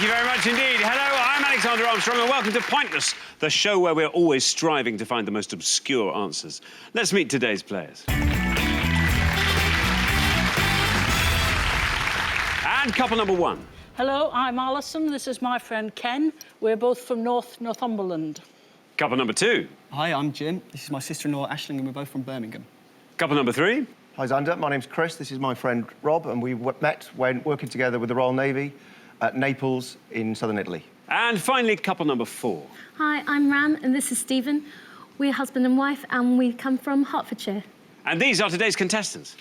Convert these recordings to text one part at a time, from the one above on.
you very much indeed. Hello, I'm Alexander Armstrong and welcome to Pointless, the show where we're always striving to find the most obscure answers. Let's meet today's players. And couple number one. Hello, I'm Alison. This is my friend Ken. We're both from Northumberland. Couple number two. Hi, I'm Jim. This is my sister-in-law, Aisling, and we're both from Birmingham. Couple number three. Hi, Xander. My name's Chris. This is my friend Rob, and we met when working together with the Royal Navy at Naples in southern Italy. And finally, couple number four. Hi, I'm Ran, and this is Stephen. We're husband and wife, and we come from Hertfordshire. And these are today's contestants.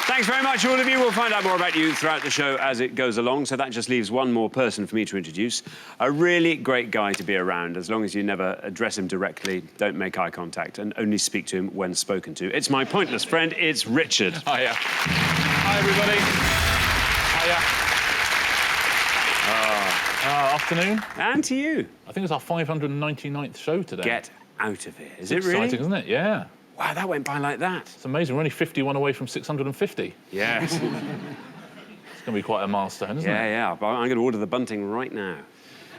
Thanks very much, all of you. We'll find out more about you throughout the show as it goes along, so that just leaves one more person for me to introduce. A really great guy to be around, as long as you never address him directly, don't make eye contact, and only speak to him when spoken to. It's my pointless friend, it's Richard. Hiya. Hi, everybody. Hiya. Afternoon. And to you. I think it's our 599th show today. Get out of here. Is it's it really? exciting, isn't it? Yeah. Wow, that went by like that. It's amazing. We're only 51 away from 650. Yes. It's going to be quite a milestone, isn't it? Yeah. But I'm going to order the bunting right now.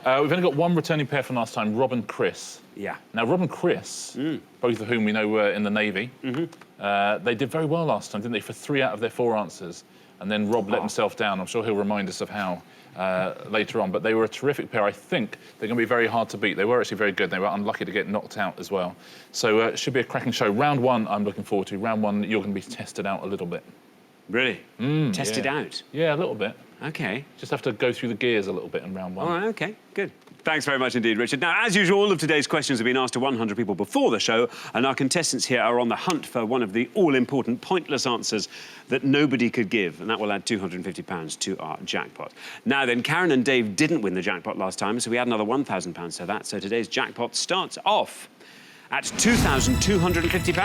We've only got one returning pair from last time, Rob and Chris. Yeah. Now, Rob and Chris, both of whom we know were in the Navy, they did very well last time, didn't they, for 3 out of their 4 answers. And then Rob let himself down. I'm sure he'll remind us of how later on. But they were a terrific pair. I think they're going to be very hard to beat. They were actually very good. They were unlucky to get knocked out as well. So it should be a cracking show. Round one, I'm looking forward to. Round one, you're going to be tested out a little bit. Really? Tested out? Yeah, a little bit. OK. Just have to go through the gears a little bit in round one. All right, OK, good. Thanks very much indeed, Richard. Now, as usual, all of today's questions have been asked to 100 people before the show, and our contestants here are on the hunt for one of the all-important, pointless answers that nobody could give, and that will add £250 to our jackpot. Now then, Karen and Dave didn't win the jackpot last time, so we add another £1,000 to that, so today's jackpot starts off at £2,250.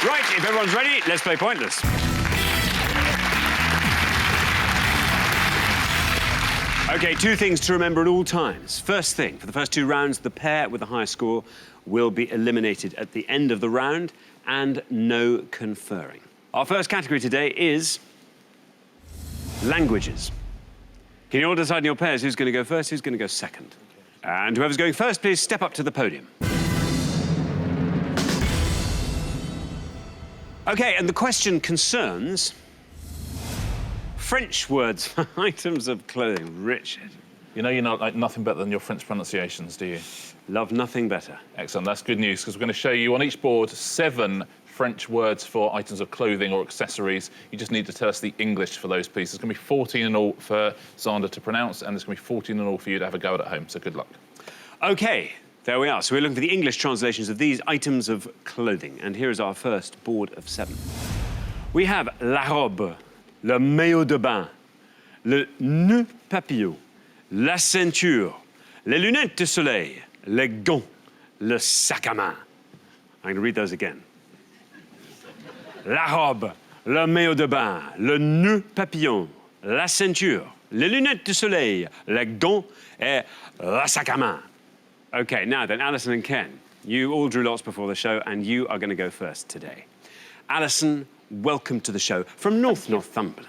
Right, if everyone's ready, let's play Pointless. OK, 2 things to remember at all times. First thing, for the first 2 rounds, the pair with the highest score will be eliminated at the end of the round, and no conferring. Our first category today is languages. Can you all decide in your pairs who's going to go first, who's going to go second? And whoever's going first, please step up to the podium. OK, and the question concerns French words for items of clothing. Richard. You know you're not like nothing better than your French pronunciations, do you? Love nothing better. Excellent, that's good news, because we're going to show you on each board 7 French words for items of clothing or accessories. You just need to tell us the English for those, please. There's going to be 14 in all for Xander to pronounce, and there's going to be 14 in all for you to have a go at home, so good luck. OK, there we are. So we're looking for the English translations of these items of clothing, and here is our first board of 7. We have la robe, le maillot de bain, le nœud papillon, la ceinture, les lunettes de soleil, les gants, le sac à main. I'm going to read those again. La robe, le maillot de bain, le nœud papillon, la ceinture, les lunettes de soleil, les gants, et le sac à main. OK, now then, Alison and Ken, you all drew lots before the show, and you are going to go first today. Alison, welcome to the show from Northumberland.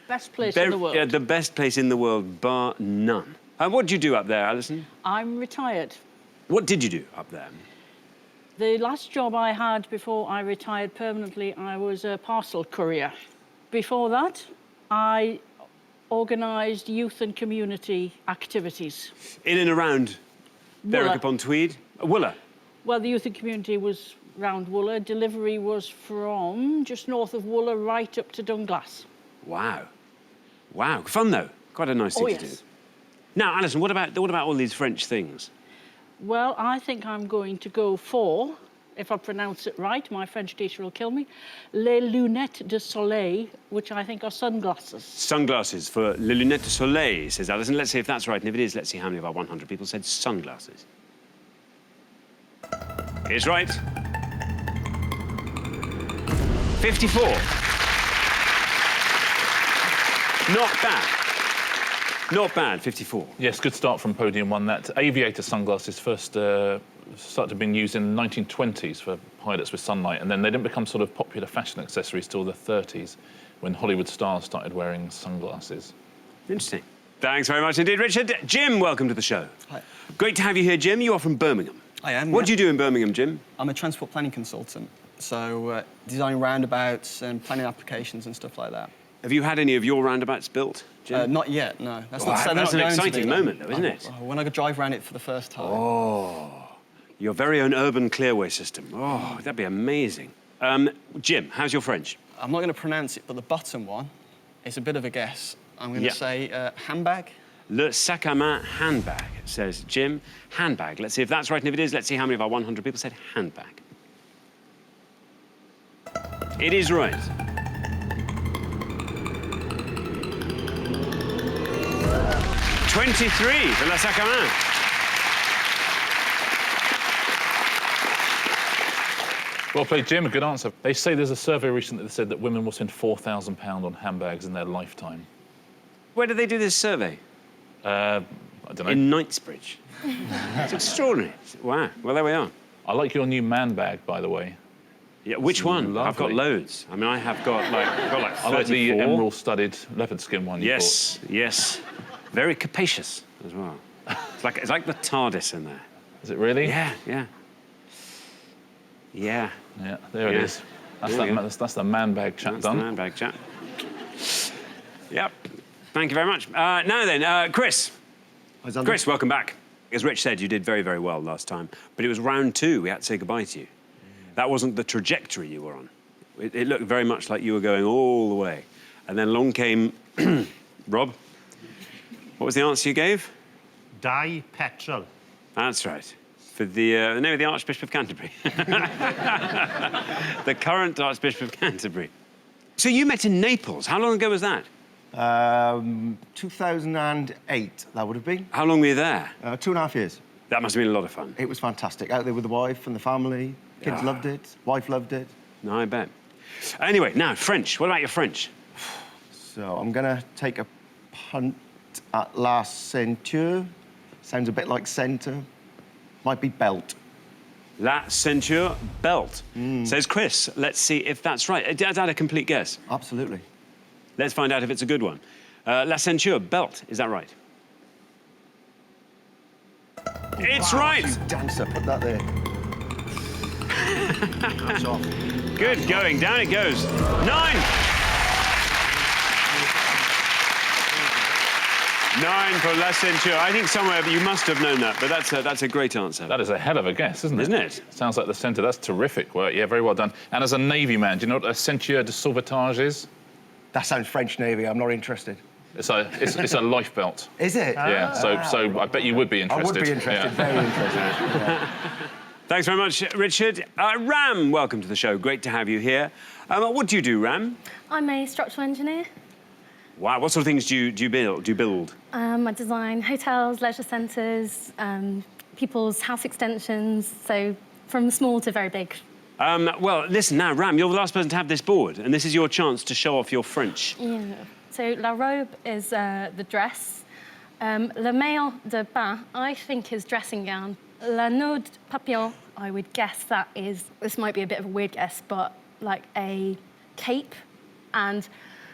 Best place in the world. Yeah, the best place in the world, bar none. What did you do up there, Alison? I'm retired. What did you do up there? The last job I had before I retired permanently, I was a parcel courier. Before that, I organised youth and community activities. In and around Berwick-upon-Tweed? Wooler? Well, the youth and community was round Wooler. Delivery was from just north of Wooler right up to Dunglass. Wow. Wow. Fun, though. Quite a nice thing to do. Now, Alison, what about all these French things? Well, I think I'm going to go for, if I pronounce it right, my French teacher will kill me, les lunettes de soleil, which I think are sunglasses. Sunglasses for les lunettes de soleil, says Alison. Let's see if that's right, and if it is, let's see how many of our 100 people said sunglasses. It's right. 54. Not bad. Not bad, 54. Yes, good start from podium 1. That aviator sunglasses, first started being used in the 1920s for pilots with sunlight, and then they didn't become sort of popular fashion accessories till the 30s, when Hollywood stars started wearing sunglasses. Interesting. Thanks very much indeed, Richard. Jim, welcome to the show. Hi. Great to have you here, Jim. You are from Birmingham. I am. What do you do in Birmingham, Jim? I'm a transport planning consultant, so designing roundabouts and planning applications and stuff like that. Have you had any of your roundabouts built, Jim? Not yet, no. That's Oh, not that's an going to be, exciting though. moment, though, isn't it? When I go drive around it for the first time. Oh, your very own urban clearway system. Oh, that'd be amazing. Jim, how's your French? I'm not going to pronounce it, but the bottom one is a bit of a guess. I'm going to Yeah. say handbag. Le sac à main handbag, says Jim. Handbag. Let's see if that's right, and if it is, let's see how many of our 100 people said handbag. It is right. $23 for le sac à main. Well played, Jim. A good answer. They say there's a survey recently that said that women will spend £4,000 on handbags in their lifetime. Where did they do this survey? I don't know. In Knightsbridge. It's extraordinary. Wow. Well, there we are. I like your new man bag, by the way. Yeah, which one? I've got lovely. loads. I mean, I've got like 34. I like the emerald-studded leopard skin one you Yes, yes. Very capacious as well. It's like the TARDIS in there. bought. Is it really? Yeah, yeah. Yeah. Yeah, there it Yeah. is. That's, There we go. that's the man bag chat That's done. the handbag chat. Yep. Thank you very much. Now then, Chris. Hi, Xander. Chris, welcome back. As Rich said, you did very, very well last time, but it was round 2. We had to say goodbye to you. That wasn't the trajectory you were on. It looked very much like you were going all the way. And then along came Rob. What was the answer you gave? Die petrol. That's right. For the name of the Archbishop of Canterbury. The current Archbishop of Canterbury. So you met in Naples. How long ago was that? 2008, that would have been. How long were you there? 2.5 years. That must have been a lot of fun. It was fantastic. Out there with the wife and the family. Kids loved it. Wife loved it. No, I bet. Anyway, now, French. What about your French? So I'm going to take a punt at La Ceinture. Sounds a bit like centre. Might be belt. La ceinture belt, says Chris. Let's see if that's right. Is that a complete guess? Absolutely. Let's find out if it's a good one. La ceinture belt, is that right? It's right! You dancer, put that there. That's off. Good going, down it goes. 9! 9 for La ceinture. I think somewhere you must have known that, but that's a great answer. That is a hell of a guess, isn't it? Isn't it? Sounds like the centre. That's terrific work. Yeah, very well done. And as a Navy man, do you know what a ceinture de sauvetage is? That sounds French Navy. I'm not interested. It's a life belt. Is it? Yeah, so I bet you would be I interested. would be interested. Yeah. Very interested. Yeah. Thanks very much, Richard. Ram, welcome to the show. Great to have you here. What do you do, Ram? I'm a structural engineer. Wow, what sort of things do you build? I design hotels, leisure centres, people's house extensions, so from small to very big. Well, listen now, Ram, you're the last person to have this board, and this is your chance to show off your French. Yeah. So la robe is the dress. Le maillot de bain, I think, is dressing gown. La nœud de papillon, I would guess that is, this might be a bit of a weird guess, but like a cape. And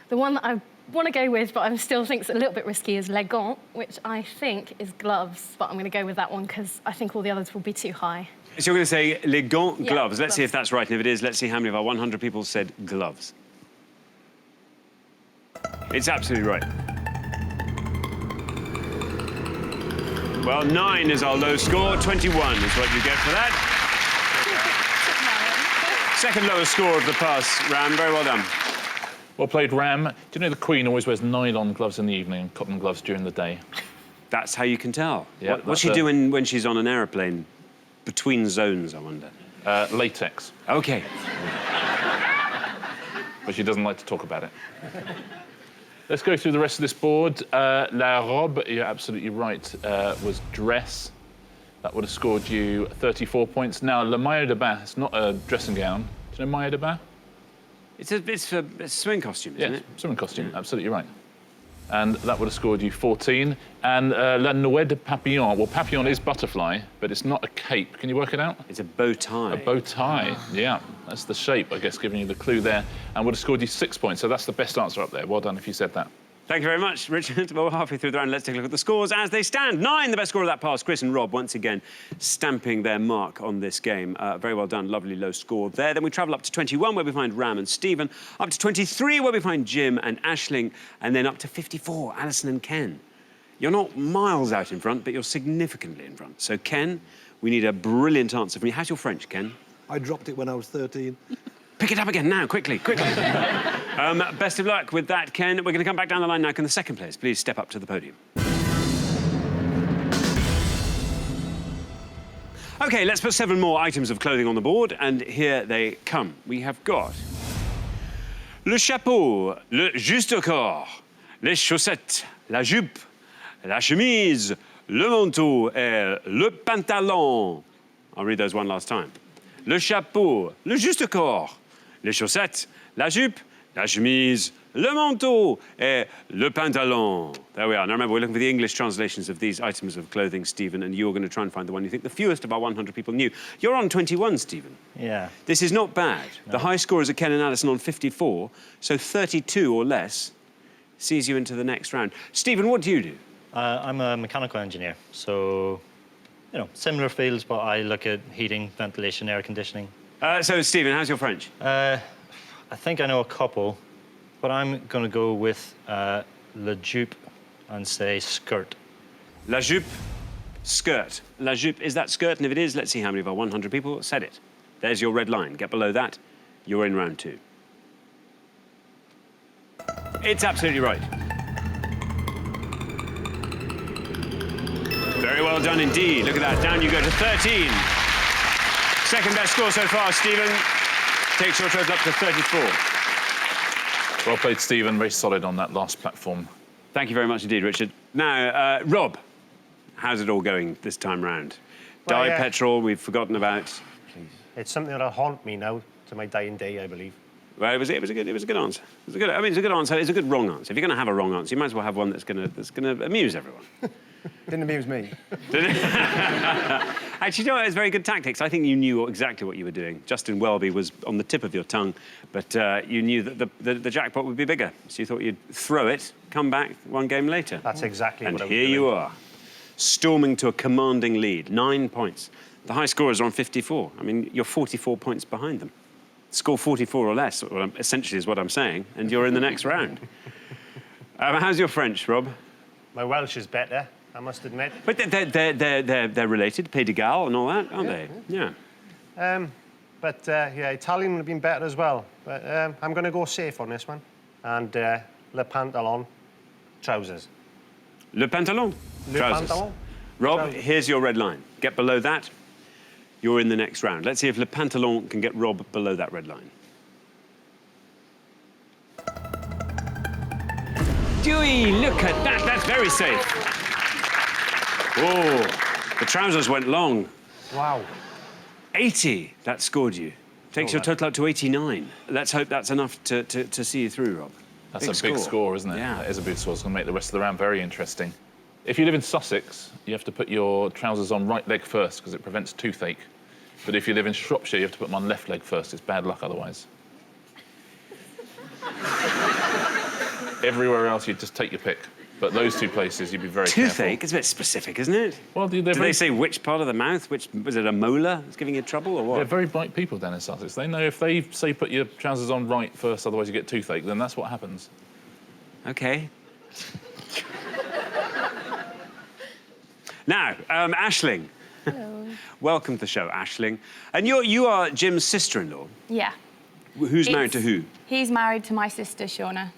the one that I want to go with, but I still think it's a little bit risky, is les gants, which I think is gloves, but I'm going to go with that one because I think all the others will be too high. So you're going to say les gants, Yeah, gloves. Let's see gloves. if that's right, and if it is, let's see how many of our 100 people said gloves. It's absolutely right. Well, 9 is our low score, 21 is what you get for that. Second lowest score of the pass, Ram. Very well done. Well played, Ram. Do you know the Queen always wears nylon gloves in the evening and cotton gloves during the day? That's how you can tell. Yeah, What's she that's doing when she's on an aeroplane between zones, I wonder? Latex, OK. but she doesn't like to talk about it. Let's go through the rest of this board. La robe, you're absolutely right, was dress. That would have scored you 34 points. Now, le maillot de bain, it's not a dressing gown. Do you know maillot de bain? It's a swim costume, isn't Yeah, it? swimming costume, absolutely right. and that would have scored you 14. And la noix de papillon. Well, papillon is butterfly, but it's not a cape. Can you work it out? It's a bow tie. A bow tie, yeah. That's the shape, I guess, giving you the clue there. And would have scored you 6 points, so that's the best answer up there. Well done if you said that. Thank you very much, Richard. Well, we're halfway through the round. Let's take a look at the scores as they stand. 9, the best score of that pass. Chris and Rob, once again, stamping their mark on this game. Very well done. Lovely low score there. Then we travel up to 21, where we find Ram and Stephen. Up to 23, where we find Jim and Aisling. And then up to 54, Alison and Ken. You're not miles out in front, but you're significantly in front. So, Ken, we need a brilliant answer from you. How's your French, Ken? I dropped it when I was 13. Pick it up again now, quickly, quickly. Best of luck with that, Ken. We're going to come back down the line now. Can the second players please step up to the podium? OK, let's put 7 more items of clothing on the board, and here they come. We have got le chapeau, le juste corps, les chaussettes, la jupe, la chemise, le manteau et le pantalon. I'll read those one last time. Le chapeau, le juste corps, les chaussettes, la jupe, la chemise, le manteau et le pantalon. There we are. Now remember, we're looking for the English translations of these items of clothing, Stephen, and you're going to try and find the one you think the fewest of our 100 people knew. You're on 21, Stephen. Yeah. This is not bad. No. The high scorers are Ken and Alison on 54, so 32 or less sees you into the next round. Stephen, what do you do? I'm a mechanical engineer, so, you know, similar fields, but I look at heating, ventilation, air conditioning. So, Stephen, how's your French? I think I know a couple, but I'm going to go with le jupe and say skirt. La jupe, skirt. La jupe, is that skirt? And if it is, let's see how many of our 100 people said it. There's your red line. Get below that, you're in round 2. It's absolutely right. Very well done indeed. Look at that. Down you go to 13. Second best score so far, Stephen. Takes your total up to 34. Well played, Stephen. Very solid on that last platform. Thank you very much indeed, Richard. Now, Rob, how's it all going this time round? Well, Dye petrol, we've forgotten about. It's something that'll haunt me now to my dying day, I believe. Well, it was a good answer. It's a good answer. It's a good wrong answer. If you're going to have a wrong answer, you might as well have one that's going to amuse everyone. Didn't amuse me. Actually, you know, it was very good tactics. I think you knew exactly what you were doing. Justin Welby was on the tip of your tongue, but you knew that the jackpot would be bigger. So you thought you'd throw it, come back one game later. That's exactly what I was doing. And here you are, storming to a commanding lead, 9 points. The high scorers are on 54. I mean, you're 44 points behind them. Score 44 or less, essentially is what I'm saying, and you're in the next round. How's your French, Rob? My Welsh is better, I must admit. But they're related, Pays de Galles and all that, aren't they? Yeah. Yeah, Italian would have been better as well. But I'm going to go safe on this one. And le pantalon, trousers. Le pantalon, Le trousers. pantalon. Rob, Trousers. here's your red line. Get below that, you're in the next round. Let's see if Le Pantalon can get Rob below that red line. Dewey, look at that. That's very safe. Oh, the trousers went long. Wow. 80, that scored you. Takes your total up to 89. Let's hope that's enough to see you through, Rob. That's a big score, isn't it? Yeah. That is a big score. It's going to make the rest of the round very interesting. If you live in Sussex, you have to put your trousers on right leg first because it prevents toothache. But if you live in Shropshire, you have to put them on left leg first. It's bad luck otherwise. Everywhere else, you just take your pick. But those two places, you'd be very Toothache careful. is a bit specific, isn't it? Well, do they say which part of the mouth? Which was it, a molar that's giving you trouble, or what? They're very bright people down in Sussex. They know if they say put your trousers on right first, otherwise you get toothache, then that's what happens. OK. Now, Aisling. Hello. Welcome to the show, Aisling. And you are Jim's sister-in-law. Yeah. Who's married to who? He's married to my sister, Shauna.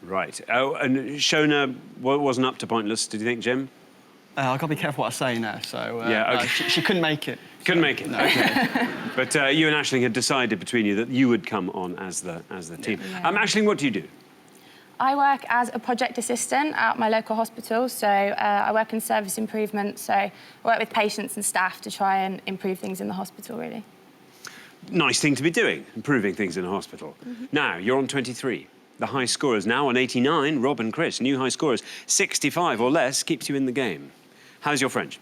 Right. Oh, and Shona wasn't up to Pointless, did you think, Jim? I've got to be careful what I say now, so... yeah, OK. She couldn't make it. Couldn't make it, no. OK. But you and Aisling had decided between you that you would come on as the team. Yeah. Aisling, what do you do? I work as a project assistant at my local hospital, so I work in service improvement, so I work with patients and staff to try and improve things in the hospital, really. Nice thing to be doing, improving things in a hospital. Now, you're on 23. the high scorers. Now on 89, Rob and Chris, new high scorers. 65 or less keeps you in the game. How's your French?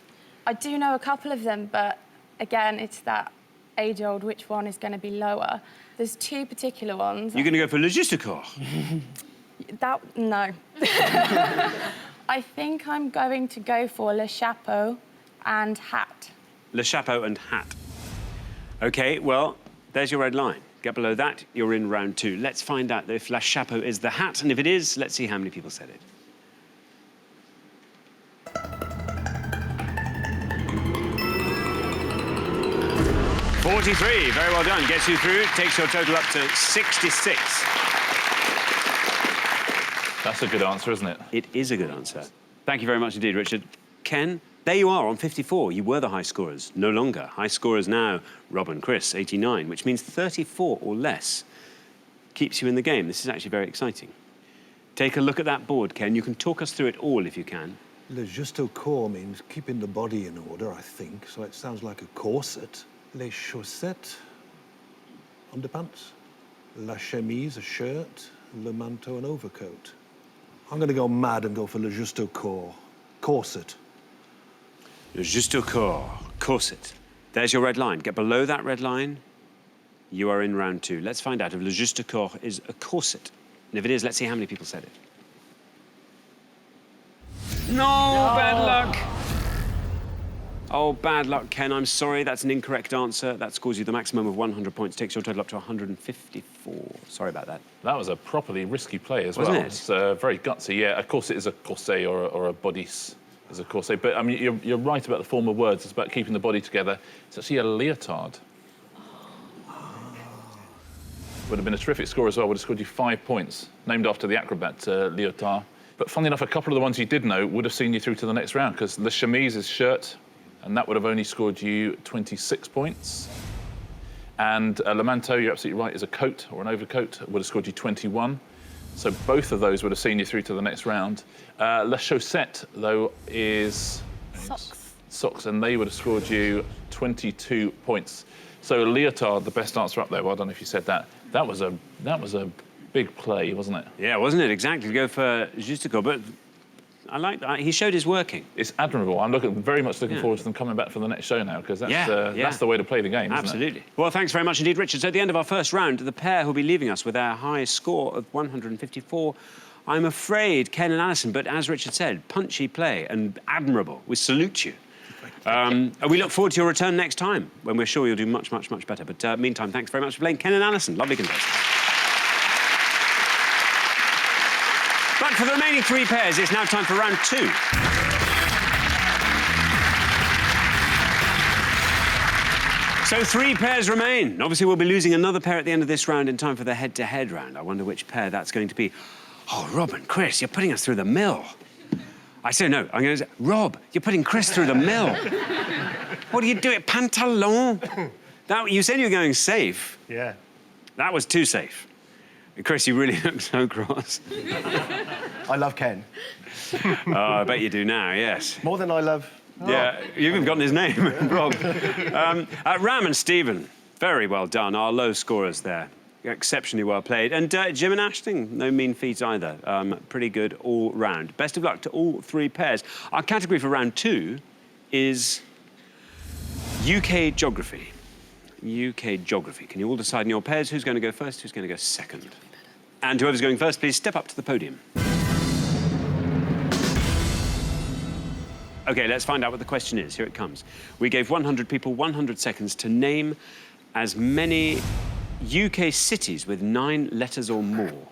I do know a couple of them, but again, it's that age-old which one is going to be lower. There's two particular ones. You're going to go for le juste corps? No. I think I'm going to go for le chapeau and hat. Le chapeau and hat. OK, well, there's your red line. Get below that, you're in round 2. Let's find out if le chapeau is the hat, and if it is, let's see how many people said it. $43, very well done. Gets you through, takes your total up to 66. That's a good answer, isn't it? It is a good answer. Thank you very much indeed, Richard. Ken, there you are on 54. You were the high scorers. No longer. High scorers now, Rob and Chris, 89, which means 34 or less keeps you in the game. This is actually very exciting. Take a look at that board, Ken. You can talk us through it all if you can. Le juste corps means keeping the body in order, I think. So it sounds like a corset. Les chaussettes, underpants. La chemise, a shirt. Le manteau, an overcoat. I'm going to go mad and go for le juste corps. Corset. Le juste corps, corset. There's your red line. Get below that red line, you are in round 2. Let's find out if le juste corps is a corset. And if it is, let's see how many people said it. No, bad luck. Oh, bad luck, Ken. I'm sorry. That's an incorrect answer. That scores you the maximum of 100 points, takes your total up to 154. Sorry about that. That was a properly risky play as Wasn't well. it? It's very gutsy. Yeah, of course it is a corset or a bodice is a corset. But, I mean, you're right about the form of words. It's about keeping the body together. It's actually a leotard. Would have been a terrific score as well. Would have scored you 5 points. Named after the acrobat, Leotard. But funnily enough, a couple of the ones you did know would have seen you through to the next round, because the chemise is shirt, and that would have only scored you 26 points. And le manteau, you're absolutely right, is a coat or an overcoat. Would have scored you 21. So both of those would have seen you through to the next round. La chaussette, though, is... Socks. Socks, and they would have scored you 22 points. So leotard, the best answer up there. Well, I don't know if you said that. That was a big play, wasn't it? Yeah, wasn't it? Exactly. To go for juste corps, but I like that. He showed his working. It's admirable. I'm very much looking forward to them coming back for the next show now, because that's the way to play the game, isn't it? Absolutely. Well, thanks very much indeed, Richard. So at the end of our first round, the pair who'll be leaving us with our high score of 154, I'm afraid Ken and Alison, but as Richard said, punchy play and admirable. We salute you. We look forward to your return next time, when we're sure you'll do much, much, much better. But meantime, thanks very much for playing, Ken and Alison. Lovely contestants. But for the remaining 3 pairs, it's now time for round 2. So 3 pairs remain. Obviously, we'll be losing another pair at the end of this round in time for the head-to-head round. I wonder which pair that's going to be. Oh, Rob and Chris, you're putting us through the mill. I say no. I'm going to say, Rob, you're putting Chris through the mill. What are you doing? Pantalon? You said you were going safe. Yeah. That was too safe. Chris, you really look so cross. I love Ken. Oh, I bet you do now, yes. More than I love... Yeah, you've even gotten his name, Rob. Ram and Stephen, very well done. Our low scorers there. Exceptionally well played. And Jim and Ashton, no mean feats either. Pretty good all round. Best of luck to all 3 pairs. Our category for round 2 is UK Geography. UK Geography. Can you all decide in your pairs who's going to go first, who's going to go second? And whoever's going first, please step up to the podium. OK, let's find out what the question is. Here it comes. We gave 100 people 100 seconds to name as many UK cities with 9 letters or more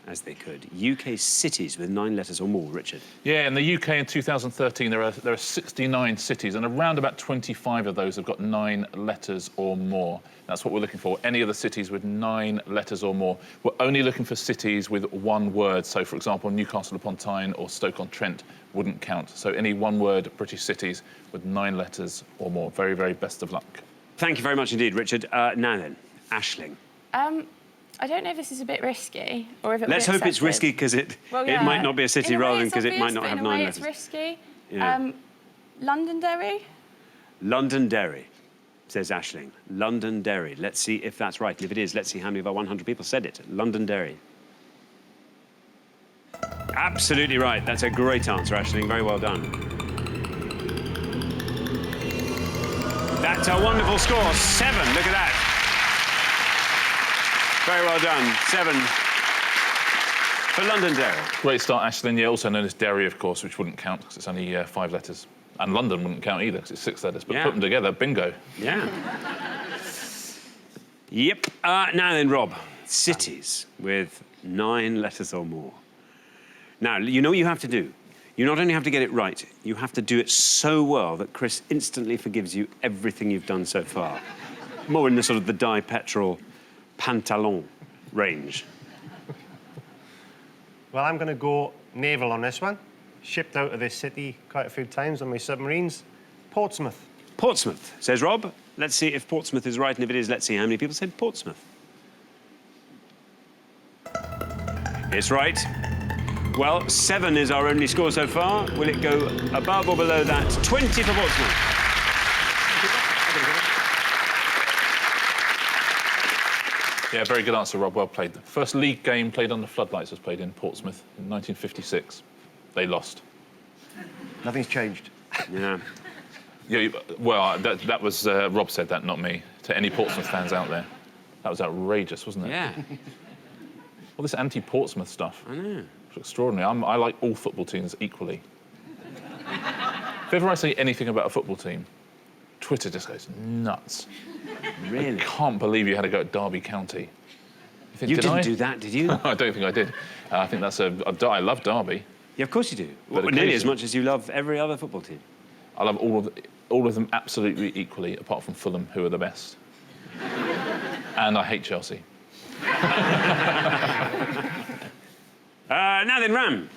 as they could. UK cities with 9 letters or more. Richard? Yeah, in the UK in 2013, there are 69 cities, and around about 25 of those have got 9 letters or more. That's what we're looking for, any of the cities with 9 letters or more. We're only looking for cities with 1 word. So, for example, Newcastle upon Tyne or Stoke-on-Trent wouldn't count. So any 1-word British cities with 9 letters or more. Very, very best of luck. Thank you very much indeed, Richard. Now then, Aisling. I don't know if this is a bit risky or if it. Let's hope it's risky, because it might not be a city, rather than because it might not have 9 letters. It's risky. Yeah. Londonderry. Londonderry, says Aisling. Londonderry. Let's see if that's right. And if it is, let's see how many of our 100 people said it. Londonderry. Absolutely right. That's a great answer, Aisling. Very well done. That's a wonderful score. 7. Look at that. Very well done. 7 for Londonderry. Great start, Aisling. Yeah, also known as Derry, of course, which wouldn't count because it's only 5 letters. And London wouldn't count either because it's 6 letters. But put them together, bingo. Yeah. Yep. Now then, Rob. Cities with 9 letters or more. Now, you know what you have to do? You not only have to get it right, you have to do it so well that Chris instantly forgives you everything you've done so far. More in the sort of the di-petrol pantalon range. Well, I'm going to go naval on this one. Shipped out of this city quite a few times on my submarines. Portsmouth. Portsmouth, says Rob. Let's see if Portsmouth is right, and if it is, let's see how many people said Portsmouth. It's right. Well, 7 is our only score so far. Will it go above or below that? 20 for Portsmouth. Yeah, very good answer, Rob. Well played. The first league game played under floodlights was played in Portsmouth in 1956. They lost. Nothing's changed. Yeah. Yeah, well, that was Rob said that, not me. To any Portsmouth fans out there, that was outrageous, wasn't it? Yeah. All this anti-Portsmouth stuff. I know. It's extraordinary. I like all football teams equally. If ever I say anything about a football team, Twitter just goes nuts. Really? I can't believe you had to go at Derby County. You didn't do that, did you? I don't think I did. I think that's I love Derby. Yeah, of course you do. But Well, nearly as much as you love every other football team. I love all of them absolutely equally, apart from Fulham, who are the best. And I hate Chelsea. Now then, Ram.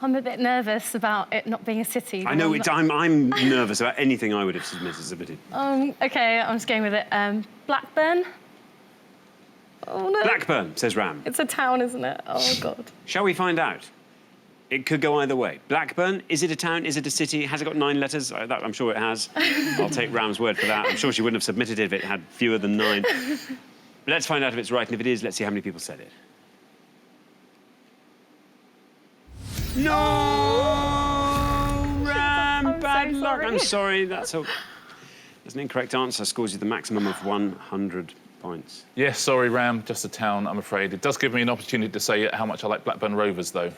I'm a bit nervous about it not being a city. I know I'm nervous about anything I would have submitted. OK, I'm just going with it. Blackburn? Oh, no. Blackburn, says Ram. It's a town, isn't it? Oh, God. Shall we find out? It could go either way. Blackburn, is it a town? Is it a city? Has it got 9 letters? I'm sure it has. I'll take Ram's word for that. I'm sure she wouldn't have submitted it if it had fewer than 9. Let's find out if it's right, and if it is, let's see how many people said it. No! Ram, bad luck. I'm sorry. That's an incorrect answer. Scores you the maximum of 100 points. Yes, sorry, Ram, just a town, I'm afraid. It does give me an opportunity to say how much I like Blackburn Rovers, though.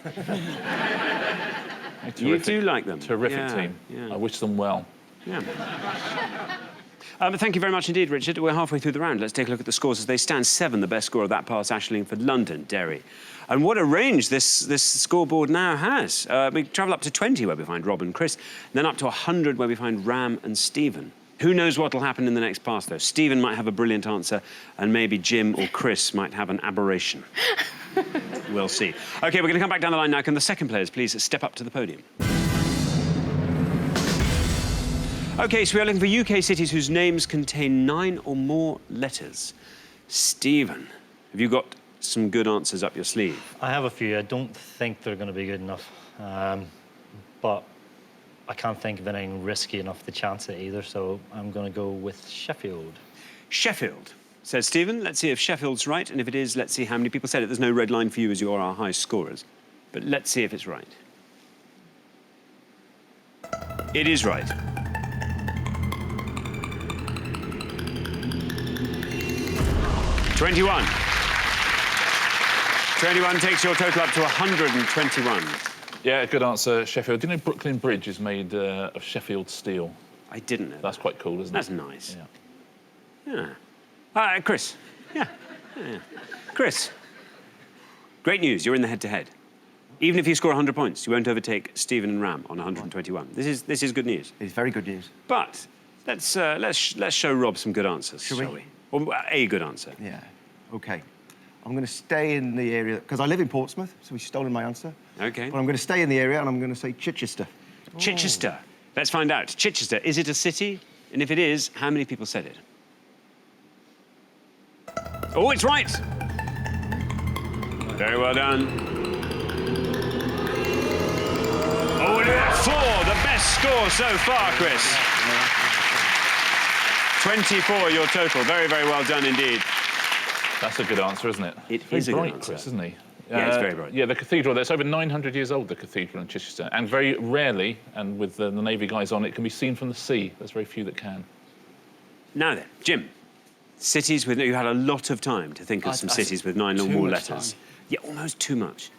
You do like them. Terrific team. Yeah. I wish them well. Yeah. Thank you very much indeed, Richard. We're halfway through the round. Let's take a look at the scores as they stand. 7, the best score of that pass, Aisling, for Londonderry. And what a range this scoreboard now has. We travel up to 20, where we find Rob and Chris, then up to 100, where we find Ram and Stephen. Who knows what will happen in the next pass, though? Stephen might have a brilliant answer, and maybe Jim or Chris might have an aberration. We'll see. OK, we're going to come back down the line now. Can the second players please step up to the podium? OK, so we are looking for UK cities whose names contain 9 or more letters. Stephen, have you got some good answers up your sleeve? I have a few. I don't think they're going to be good enough. But I can't think of anything risky enough to chance it either, so I'm going to go with Sheffield. Sheffield, says Stephen. Let's see if Sheffield's right, and if it is, let's see how many people said it. There's no red line for you as you are our highest scorers. But let's see if it's right. It is right. $21. 21 takes your total up to 121. Yeah, good answer, Sheffield. Do you know Brooklyn Bridge is made of Sheffield steel? I didn't know. That's quite cool, isn't it? That's nice. Yeah. Yeah. Chris. Yeah. Chris. Great news. You're in the head-to-head. Even if you score 100 points, you won't overtake Stephen and Ram on 121. This is good news. It's very good news. But let's show Rob some good answers, shall we? Or a good answer. Yeah. OK. I'm going to stay in the area, because I live in Portsmouth, so we've stolen my answer. OK. But I'm going to stay in the area, and I'm going to say Chichester. Chichester. Let's find out. Chichester, is it a city? And if it is, how many people said it? Oh, it's right. Very well done. Oh, look at 4, the best score so far, Chris. 24, your total. Very, very well done indeed. That's a good answer, isn't it? It is a good bright, answer. Chris, isn't he? Yeah, it's very bright. Yeah, the cathedral, that's over 900 years old, the cathedral in Chichester. And very rarely, and with the Navy guys on, it can be seen from the sea. There's very few that can. Now then, Jim, cities with... You had a lot of time to think of some cities with 9 or more letters. Yeah, almost too much.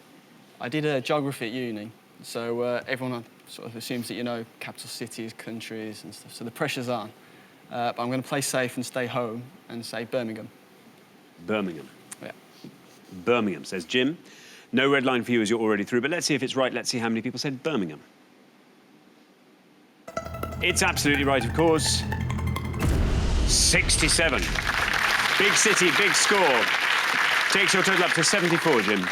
I did geography at uni, so everyone sort of assumes that you know capital cities, countries and stuff, so the pressure's on. But I'm going to play safe and stay home and say Birmingham. Birmingham. Yeah. Birmingham, says Jim. No red line for you as you're already through, but let's see if it's right. Let's see how many people said Birmingham. It's absolutely right, of course. 67. Big city, big score. Takes your total up to 74, Jim.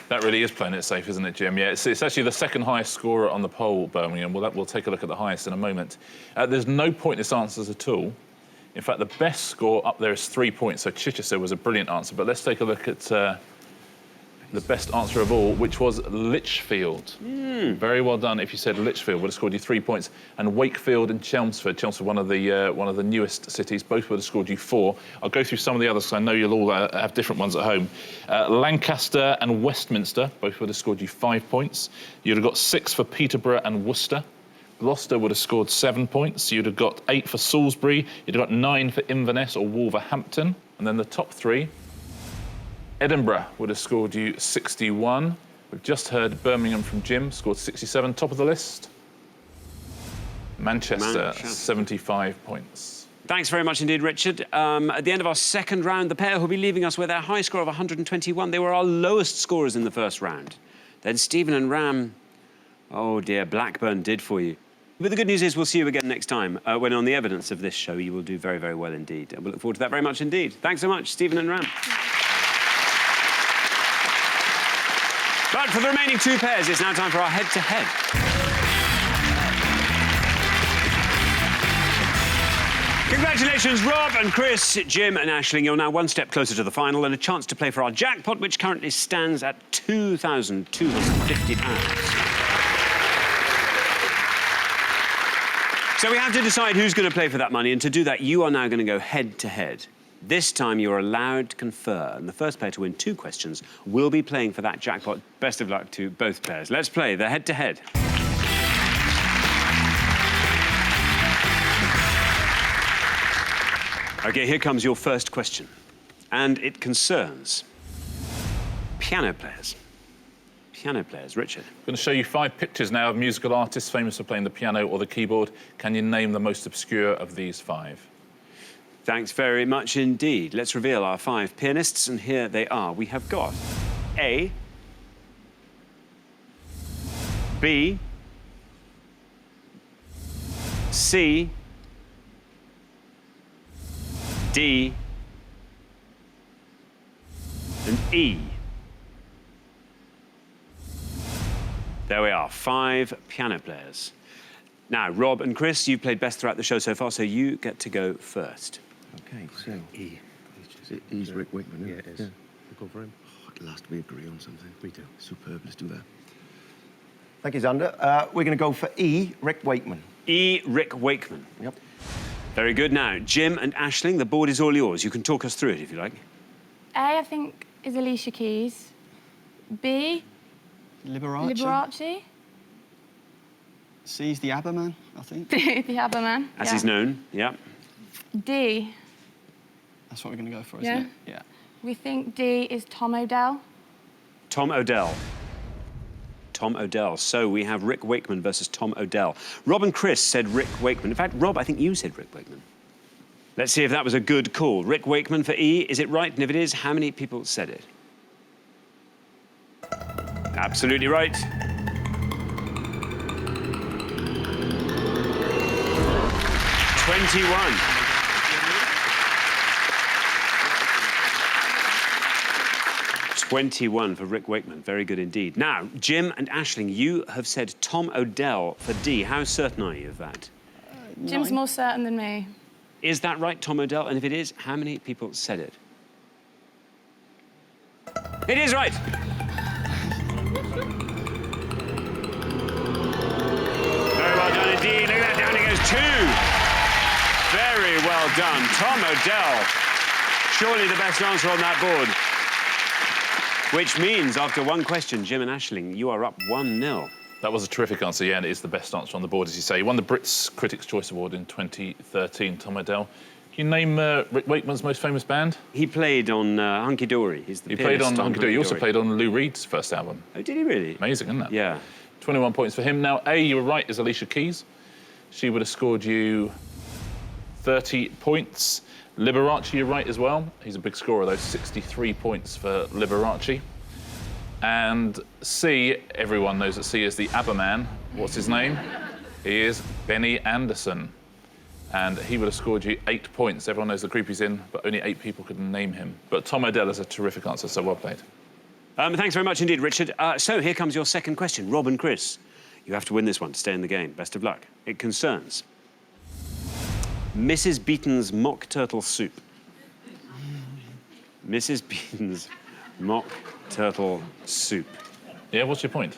That really is playing it safe, isn't it, Jim? Yeah, it's actually the second highest scorer on the poll, Birmingham. We'll take a look at the highest in a moment. There's no pointless answers at all. In fact, the best score up there is 3 points, so Chichester was a brilliant answer. But let's take a look at the best answer of all, which was Lichfield. Very well done. If you said Lichfield, would have scored you 3 points. And Wakefield and Chelmsford, one of the newest cities, both would have scored you 4. I'll go through some of the others, because I know you'll all have different ones at home. Lancaster and Westminster, both would have scored you 5 points. You'd have got 6 for Peterborough and Worcester. Gloucester would have scored 7 points. You'd have got 8 for Salisbury. You'd have got 9 for Inverness or Wolverhampton. And then the top 3, Edinburgh would have scored you 61. We've just heard Birmingham from Jim, scored 67. Top of the list, Manchester. 75 points. Thanks very much indeed, Richard. At the end of our second round, the pair who'll be leaving us with their high score of 121, they were our lowest scorers in the first round. Then Stephen and Ram, oh dear, Blackburn did for you. But the good news is we'll see you again next time, when on the evidence of this show you will do very, very well indeed. And we'll look forward to that very much indeed. Thanks so much, Stephen and Ram. But for the remaining 2 pairs, it's now time for our head-to-head. Congratulations, Rob and Chris, Jim and Aisling. You're now 1 step closer to the final and a chance to play for our jackpot, which currently stands at £2,250. So we have to decide who's going to play for that money, and to do that, you are now going to go head-to-head. This time, you're allowed to confer, and the first player to win 2 questions will be playing for that jackpot. Best of luck to both players. Let's play the head-to-head. OK, here comes your first question, and it concerns piano players. Piano players. Richard. I'm going to show you 5 pictures now of musical artists famous for playing the piano or the keyboard. Can you name the most obscure of these 5? Thanks very much indeed. Let's reveal our 5 pianists, and here they are. We have got A, B, C, D, and E. There we are, 5 piano players. Now, Rob and Chris, you've played best throughout the show so far, so you get to go first. OK, so... E. He's Rick Wakeman, isn't it? Yeah, it is. Yeah. We'll go for him. Oh, at last we agree on something. We do. Superb, let's do that. Thank you, Xander. We're going to go for E, Rick Wakeman. E, Rick Wakeman. Yep. Very good. Now, Jim and Aisling, the board is all yours. You can talk us through it, if you like. A, I think, is Alicia Keys. B, Liberace. C's the ABBA man, I think. The ABBA man. As he's known, yeah. D. That's what we're going to go for, isn't it? Yeah. We think D is Tom Odell. Tom Odell. Tom Odell. So we have Rick Wakeman versus Tom Odell. Rob and Chris said Rick Wakeman. In fact, Rob, I think you said Rick Wakeman. Let's see if that was a good call. Rick Wakeman for E. Is it right? And if it is, how many people said it? Absolutely right. $21 for Rick Wakeman. Very good indeed. Now, Jim and Aisling, you have said Tom Odell for D. How certain are you of that? Jim's more certain than me. Is that right, Tom Odell? And if it is, how many people said it? It is right. Very well done indeed. Look at that, down he goes 2. Very well done. Tom Odell. Surely the best answer on that board. Which means, after one question, Jim and Aisling, you are up 1-0. That was a terrific answer, yeah, and it is the best answer on the board, as you say. He won the Brits Critics' Choice Award in 2013, Tom Odell. Can you name Rick Wakeman's most famous band? He played on Hunky Dory. He played on Hunky Dory. He also played on Lou Reed's first album. Oh, did he really? Amazing, isn't it? Yeah. 21 points for him. Now, A, you were right, is Alicia Keys. She would have scored you 30 points. Liberace, you're right as well. He's a big scorer, though. 63 points for Liberace. And C, everyone knows that C is the ABBA man. What's his name? He is Benny Andersson. And he would have scored you 8 points. Everyone knows the group he's in, but only 8 people could name him. But Tom Odell is a terrific answer, so well played. Thanks very much indeed, Richard. So here comes your second question. Rob and Chris, you have to win this one to stay in the game. Best of luck. It concerns Mrs. Beaton's mock turtle soup. Mrs. Beaton's mock turtle soup. Yeah, what's your point?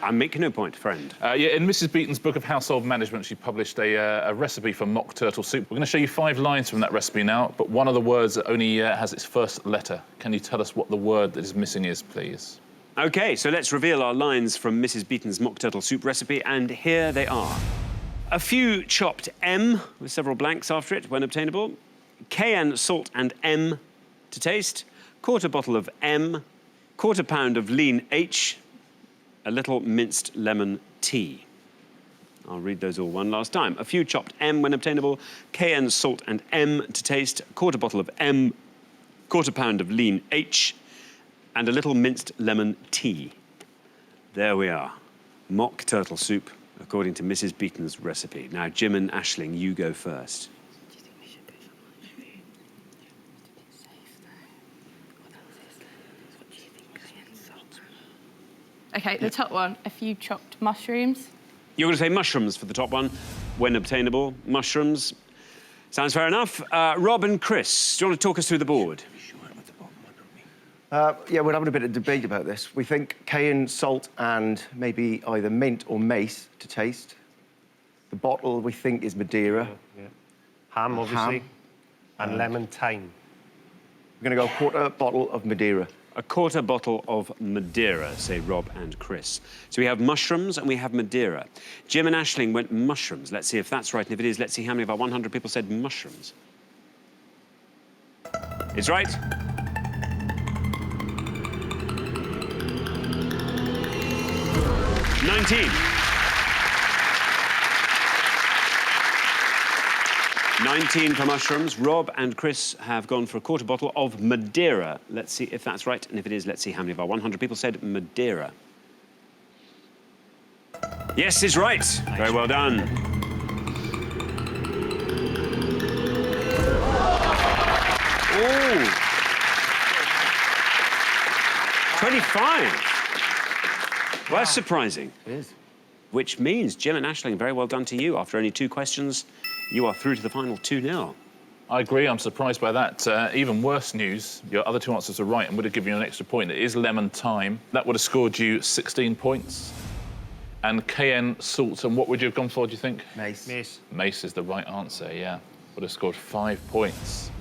I'm making no point, friend. Yeah, in Mrs. Beaton's book of household management, she published a recipe for mock turtle soup. We're going to show you 5 lines from that recipe now, but one of the words that only has its first letter. Can you tell us what the word that is missing is, please? OK, so let's reveal our lines from Mrs. Beaton's mock turtle soup recipe, and here they are. A few chopped M, with several blanks after it, when obtainable. Cayenne salt and M to taste. Quarter bottle of M. Quarter pound of lean H. A little minced lemon tea. I'll read those all one last time. A few chopped M when obtainable, cayenne, salt and M to taste, quarter bottle of M, quarter pound of lean H, and a little minced lemon tea. There we are. Mock turtle soup, according to Mrs. Beaton's recipe. Now, Jim and Aisling, you go first. OK, the top one, a few chopped mushrooms. You're going to say mushrooms for the top one, when obtainable. Mushrooms. Sounds fair enough. Rob and Chris, do you want to talk us through the board? Yeah, we're having a bit of debate about this. We think cayenne, salt, and maybe either mint or mace to taste. The bottle, we think, is Madeira. Yeah. Ham, obviously. Ham. And lemon thyme. We're going to go quarter bottle of Madeira. A quarter bottle of Madeira, say Rob and Chris. So we have mushrooms and we have Madeira. Jim and Aisling went mushrooms. Let's see if that's right, and if it is, let's see how many of our 100 people said mushrooms. It's right. $19 for mushrooms. Rob and Chris have gone for a quarter bottle of Madeira. Let's see if that's right, and if it is, let's see how many of our 100 people said Madeira. Yes, it's right. Very well done. Oh! 25. Well, that's surprising. It is. Which means, Jim and Aisling, very well done to you. After only 2 questions, you are through to the final 2-0. I agree, I'm surprised by that. Even worse news, your other 2 answers are right and would have given you an extra point. It is lemon thyme. That would have scored you 16 points. And cayenne salt, and what would you have gone for, do you think? Mace. Mace. Mace is the right answer, yeah. Would have scored 5 points.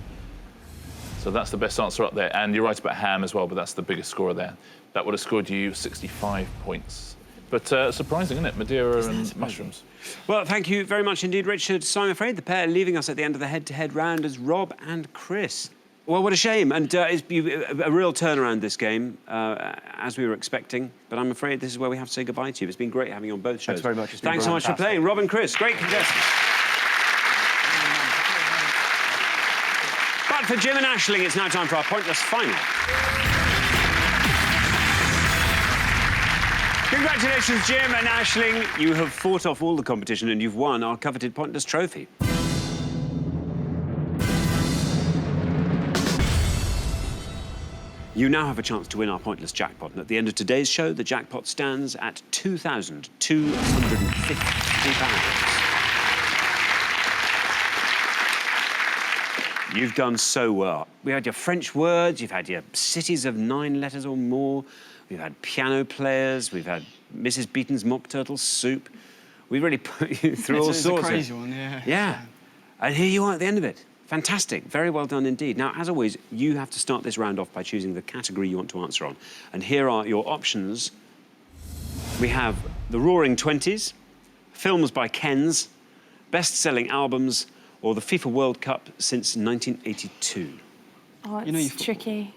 So that's the best answer up there. And you're right about ham as well, but that's the biggest scorer there. That would have scored you 65 points. But surprising, isn't it? Madeira and mushrooms. Well, thank you very much indeed, Richard. So I'm afraid the pair leaving us at the end of the head-to-head round is Rob and Chris. Well, what a shame. And it's a real turnaround, this game, as we were expecting. But I'm afraid this is where we have to say goodbye to you. It's been great having you on both shows. Thanks very much. Thanks so much for playing. Rob and Chris, great contestants. But for Jim and Aisling, it's now time for our pointless final. Congratulations, Jim and Aisling. You have fought off all the competition and you've won our coveted Pointless trophy. You now have a chance to win our Pointless jackpot, and at the end of today's show, the jackpot stands at £2,250. You've done so well. We had your French words, you've had your cities of 9 letters or more, we've had piano players, we've had Mrs. Beaton's mock turtle soup. We really put you through all sorts. It's a crazy one, yeah. Yeah. And here you are at the end of it. Fantastic. Very well done indeed. Now, as always, you have to start this round off by choosing the category you want to answer on. And here are your options. We have the Roaring Twenties, films by Kens, best-selling albums, or the FIFA World Cup since 1982. Oh, it's You know you tricky.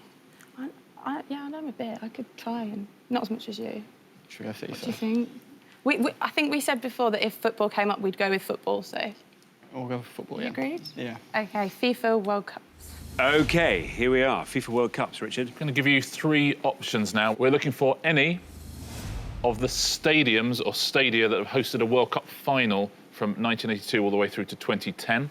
Yeah, I know a bit. I could try, and not as much as you. Should we go FIFA? What do you think? I think we said before that if football came up, we'd go with football, so... We'll go for football, You agreed? Yeah. OK, FIFA World Cups. OK, here we are. FIFA World Cups, Richard. I'm going to give you 3 options now. We're looking for any of the stadiums or stadia that have hosted a World Cup final from 1982 all the way through to 2010.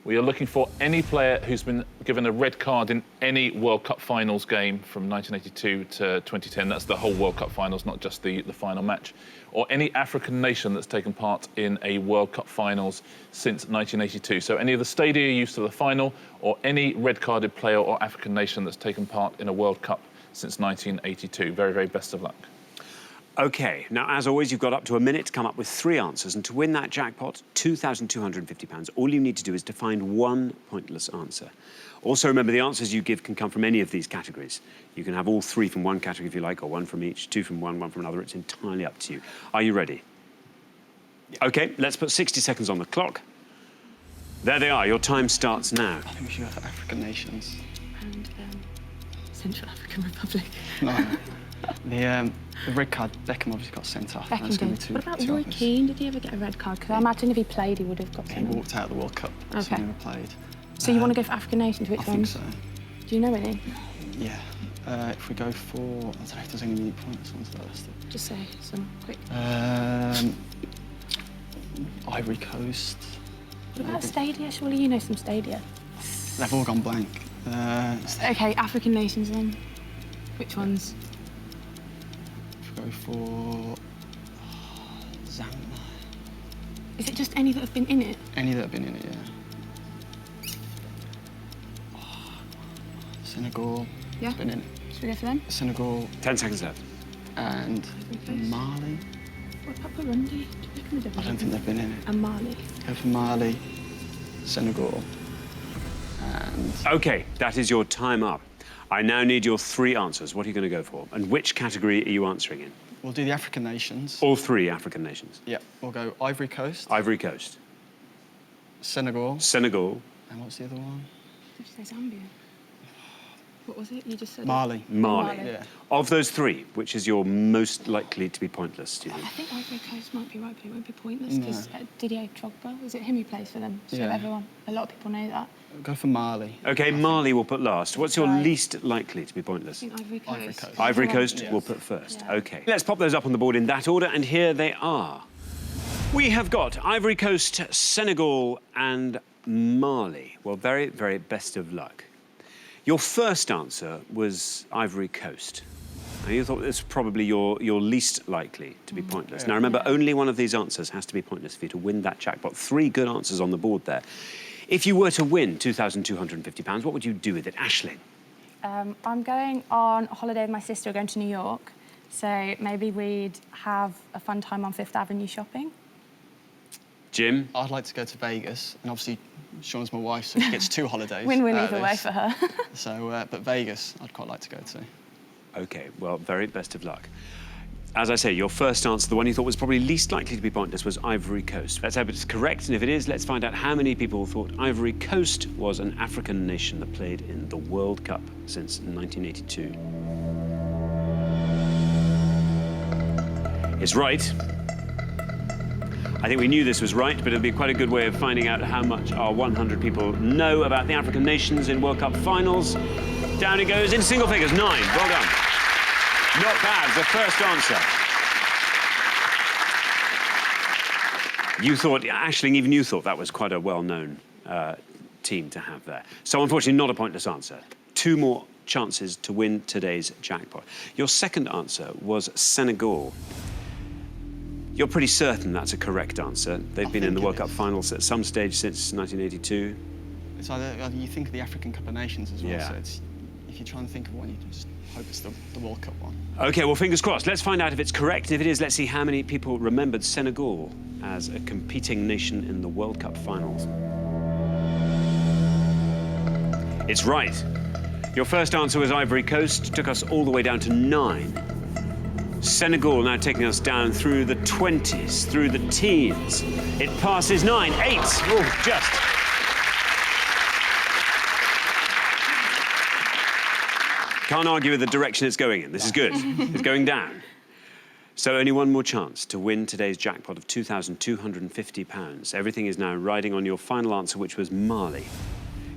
We are looking for any player who's been given a red card in any World Cup finals game from 1982 to 2010. That's the whole World Cup finals, not just the final match. Or any African nation that's taken part in a World Cup finals since 1982. So any of the stadia used to the final, or any red-carded player or African nation that's taken part in a World Cup since 1982. Very, very best of luck. OK, now, as always, you've got up to a minute to come up with 3 answers. And to win that jackpot, £2,250, all you need to do is to find one pointless answer. Also, remember, the answers you give can come from any of these categories. You can have all 3 from one category if you like, or 1 from each, 2 from one from another. It's entirely up to you. Are you ready? Yeah. OK, let's put 60 seconds on the clock. There they are. Your time starts now. I think we should go for African nations. And Central African Republic. No. The red card, Beckham obviously got sent off. Beckham did. What about Roy Keane? Did he ever get a red card? Because I imagine if he played, he would have got sent off. He walked out of the World Cup, so he never played. So you want to go for African nations? Which ones? I think so. Do you know any? Yeah. If we go for... I don't know if there's any really pointless ones first. Just say some, quick. Ivory Coast. What about Stadia? Surely you know some Stadia. They've all gone blank. OK, African nations then. Which ones? If we go for... Zambia. Is it just any that have been in it? Any that have been in it, yeah. Senegal. Yeah. Been in it. Should we go for them? Senegal. 10 seconds left. And Mali. What about Burundi? I don't think they've been in it. And Mali. Go for Mali, Senegal, and... OK, that is your time up. I now need your 3 answers. What are you going to go for? And which category are you answering in? We'll do the African nations. All 3 African nations. Yeah, we'll go Ivory Coast. Ivory Coast. Senegal. Senegal. And what's the other one? Did you say Zambia? What was it? You just said Mali. Mali. Yeah. Of those 3, which is your most likely to be pointless, do you I think? think Ivory Coast might be right, but it won't be pointless because Didier Drogba, is it him who plays for them? So everyone, a lot of people know that. Go for Mali. OK, Mali will put last. What's your least likely to be pointless? I think Ivory Coast. Ivory Coast. Ivory Coast will put first. Yeah. OK. Let's pop those up on the board in that order, and here they are. We have got Ivory Coast, Senegal, and Mali. Well, very, very best of luck. Your first answer was Ivory Coast. Now, you thought this was probably your least likely to be pointless. Now, remember, only one of these answers has to be pointless for you to win that jackpot. 3 good answers on the board there. If you were to win £2,250, what would you do with it? Aisling? I'm going on a holiday with my sister. We're going to New York. So maybe we'd have a fun time on Fifth Avenue shopping. Jim? I'd like to go to Vegas, and obviously Sean's my wife, so she gets 2 holidays. Win-win either way for her. So, but Vegas, I'd quite like to go to. OK, well, very best of luck. As I say, your first answer, the one you thought was probably least likely to be pointless, was Ivory Coast. Let's hope it's correct, and if it is, let's find out how many people thought Ivory Coast was an African nation that played in the World Cup since 1982. It's right. I think we knew this was right, but it'll be quite a good way of finding out how much our 100 people know about the African nations in World Cup finals. Down it goes in single figures, 9. Well done. Not bad, the first answer. You thought, Aisling, even you thought that was quite a well-known team to have there. So, unfortunately, not a pointless answer. 2 more chances to win today's jackpot. Your second answer was Senegal. You're pretty certain that's a correct answer. They've been in the World Cup finals at some stage since 1982. It's either you think of the African Cup of Nations as well, Yeah. so it's, if you try and think of one, you can just hope it's the World Cup one. OK, well, fingers crossed. Let's find out if it's correct. If it is, let's see how many people remembered Senegal as a competing nation in the World Cup finals. It's right. Your first answer was Ivory Coast, took us all the way down to 9. Senegal now taking us down through the 20s, through the teens. It passes 9, 8. Oh, just. Can't argue with the direction it's going in. This is good. It's going down. So only one more chance to win today's jackpot of £2,250. Everything is now riding on your final answer, which was Mali.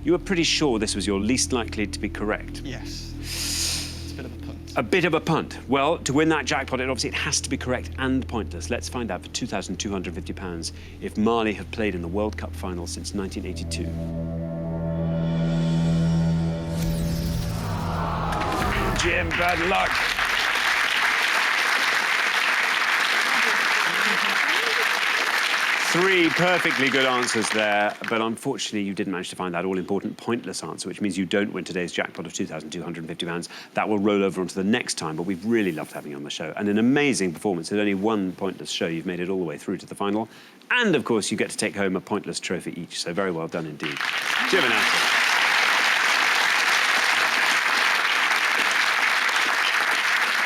You were pretty sure this was your least likely to be correct. Yes. It's a bit of a punt. A bit of a punt. Well, to win that jackpot, it has to be correct and pointless. Let's find out for £2,250 if Mali have played in the World Cup final since 1982. Jim, bad luck. Three perfectly good answers there, but unfortunately you didn't manage to find that all-important pointless answer, which means you don't win today's jackpot of £2,250. That will roll over onto the next time, but we've really loved having you on the show. And an amazing performance. With only one pointless show, you've made it all the way through to the final. And, of course, you get to take home a pointless trophy each, so very well done indeed. Jim and Ashley.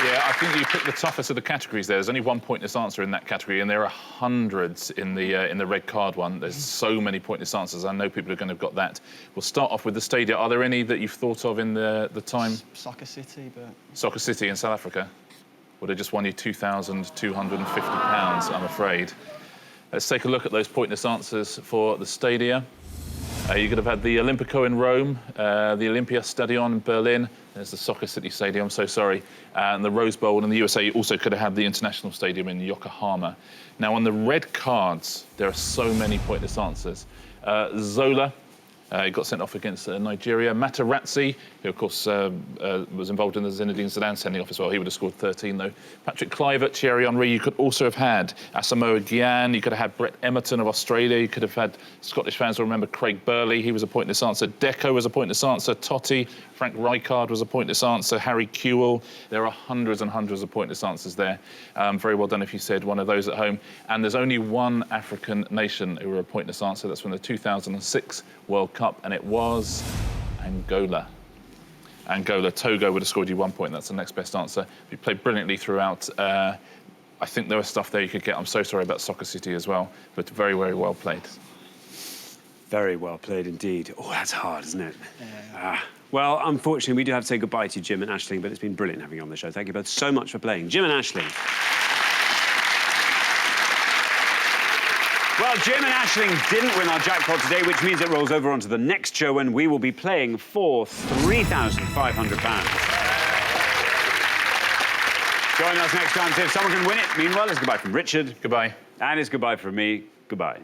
Yeah, I think you picked the toughest of the categories there. There's only one pointless answer in that category, and there are hundreds in the red card one. There's so many pointless answers. I know people are going to have got that. We'll start off with the stadia. Are there any that you've thought of in the time? Soccer City, but... Soccer City in South Africa. Would have just won you £2,250, I'm afraid. Let's take a look at those pointless answers for the stadia. You could have had the Olimpico in Rome, the Olympia Stadion in Berlin. There's the Soccer City Stadium, I'm so sorry. And the Rose Bowl in the USA. You also could have had the International Stadium in Yokohama. Now, on the red cards, there are so many pointless answers. Zola, he got sent off against Nigeria. Materazzi, who, of course, was involved in the Zinedine Zidane sending off as well. He would have scored 13, though. Patrick Kluivert, Thierry Henry. You could also have had Asamoah Gyan. You could have had Brett Emerton of Australia. You could have had Scottish fans will remember Craig Burley. He was a pointless answer. Deco was a pointless answer. Totti. Frank Rijkaard was a pointless answer. Harry Kewell. There are hundreds and hundreds of pointless answers there. Very well done if you said one of those at home. And there's only one African nation who were a pointless answer. That's from the 2006 World Cup, and it was Angola. Angola. Togo would have scored you 1 point. That's the next best answer. You played brilliantly throughout. I think there was stuff there you could get. I'm so sorry about Soccer City as well, but very, very well played. Very well played indeed. Oh, that's hard, isn't it? Yeah. Well, unfortunately, we do have to say goodbye to Jim and Aisling, but it's been brilliant having you on the show. Thank you both so much for playing. Jim and Aisling. Well, Jim and Aisling didn't win our jackpot today, which means it rolls over onto the next show when we will be playing for £3,500. Join us next time to see if someone can win it. Meanwhile, it's goodbye from Richard. Goodbye. And it's goodbye from me. Goodbye.